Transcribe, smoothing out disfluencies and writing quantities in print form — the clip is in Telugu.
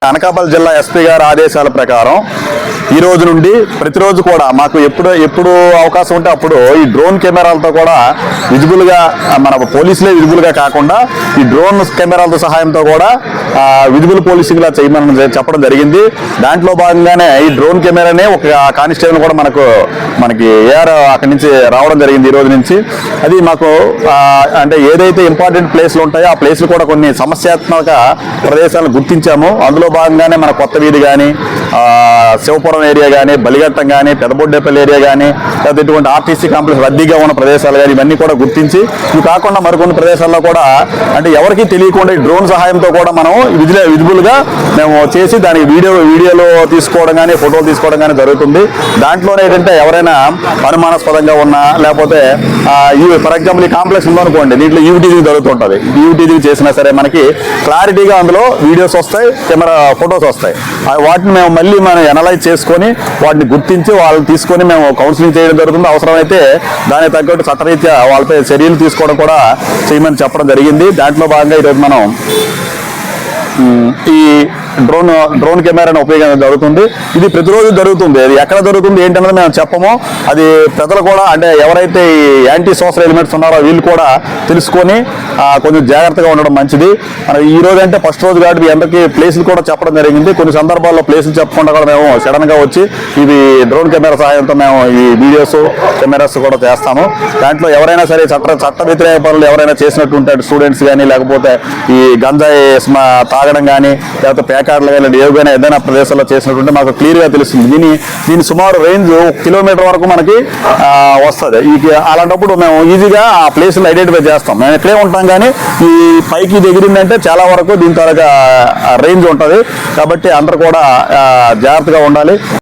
అనకాపల్లి జిల్లా ఎస్పీ గారి ఆదేశాల ప్రకారం ఈ రోజు నుండి ప్రతిరోజు కూడా మాకు ఎప్పుడు అవకాశం ఉంటే అప్పుడు ఈ డ్రోన్ కెమెరాలతో కూడా విజిబుల్గా మన పోలీసులే విజిబుల్గా కాకుండా ఈ డ్రోన్ కెమెరాలతో సహాయంతో కూడా విజిబుల్ పోలీసింగ్లా చేయమని చెప్పడం జరిగింది. దాంట్లో భాగంగానే ఈ డ్రోన్ కెమెరానే ఒక కానిస్టేబుల్ కూడా మనకి ఏఆర్ అక్కడి నుంచి రావడం జరిగింది ఈ రోజు నుంచి. అది మాకు అంటే ఏదైతే ఇంపార్టెంట్ ప్లేస్లు ఉంటాయో ఆ ప్లేస్లు కూడా కొన్ని సమస్యాత్మక ప్రదేశాలను గుర్తించాము. అందులో భాగంగానే మన కొత్త వీధి కానీ, శివపురం ఏరియా కానీ, బలిఘట్టం కానీ, పెదబొడ్డేపల్లి ఏరియా కానీ, లేదా ఇటువంటి ఆర్టీసీ కాంప్లెక్స్ రద్దీగా ఉన్న ప్రదేశాలు కానీ ఇవన్నీ కూడా గుర్తించి, ఇవి కాకుండా మరికొన్ని ప్రదేశాల్లో కూడా అంటే ఎవరికి తెలియకుండా ఈ డ్రోన్ సహాయంతో కూడా మనం విజిబుల్గా మేము చేసి దానికి వీడియోలో తీసుకోవడం కానీ, ఫోటోలు తీసుకోవడం కానీ జరుగుతుంది. దాంట్లోనే ఏంటంటే ఎవరైనా అనుమానాస్పదంగా ఉన్నా, లేకపోతే ఫర్ ఎగ్జాంపుల్ ఈ కాంప్లెక్స్ ఉందనుకోండి, దీంట్లో ఈవిటీజింగ్ జరుగుతుంటుంది. ఈవిటీజింగ్ చేసినా సరే మనకి క్లారిటీగా అందులో వీడియోస్ వస్తాయి, కెమెరా ఫొటోస్ వస్తాయి. వాటిని మేము మళ్ళీ మనం అనలైజ్ చేసుకొని వాటిని గుర్తించి వాళ్ళని తీసుకొని మేము కౌన్సిలింగ్ చేయడం జరుగుతుంది. అవసరమైతే దానికి తగ్గట్టు చట్టరీత్యా వాళ్ళపై చర్యలు తీసుకోవడం కూడా చేయమని చెప్పడం జరిగింది. దాంట్లో భాగంగా ఈరోజు మనం ఈ డ్రోన్ కెమెరాను ఉపయోగించడం జరుగుతుంది. ఇది ప్రతిరోజు జరుగుతుంది. అది ఎక్కడ జరుగుతుంది ఏంటన్నది మేము చెప్పము. అది ప్రజలు కూడా అంటే ఎవరైతే ఈ యాంటీ సోషల్ ఎలిమెంట్స్ ఉన్నారో వీళ్ళు కూడా తెలుసుకొని కొంచెం జాగ్రత్తగా ఉండడం మంచిది. ఈ రోజు అంటే ఫస్ట్ రోజు కాబట్టి అందరికీ ప్లేసులు కూడా చెప్పడం జరిగింది. కొన్ని సందర్భాల్లో ప్లేసులు చెప్పకుండా కూడా మేము సడన్గా వచ్చి ఇవి డ్రోన్ కెమెరా సహాయంతో మేము ఈ వీడియోస్ కెమెరాస్ కూడా చేస్తాము. దాంట్లో ఎవరైనా సరే చట్ట వ్యతిరేక పనులు ఎవరైనా చేసినట్టు ఉంటాడు, స్టూడెంట్స్ కానీ, లేకపోతే ఈ గంజాయి తాగడం కానీ, లేకపోతే ప్యాకార్లు కానీ, ఏవైనా ఏదైనా ప్రదేశాల్లో చేసినట్టుంటే మాకు క్లియర్గా తెలుస్తుంది. దీని సుమారు రేంజ్ 1 కిలోమీటర్ వరకు మనకి వస్తుంది. అలాంటప్పుడు మేము ఈజీగా ఆ ప్లేస్ని ఐడెంటిఫై చేస్తాం. మేము ఎక్కడే ఉంటాం కానీ ఈ పైకి ఇది ఎగిరిందంటే చాలా వరకు దీని త్వరగా రేంజ్ ఉంటుంది. కాబట్టి అందరూ కూడా జాగ్రత్తగా ఉండాలి.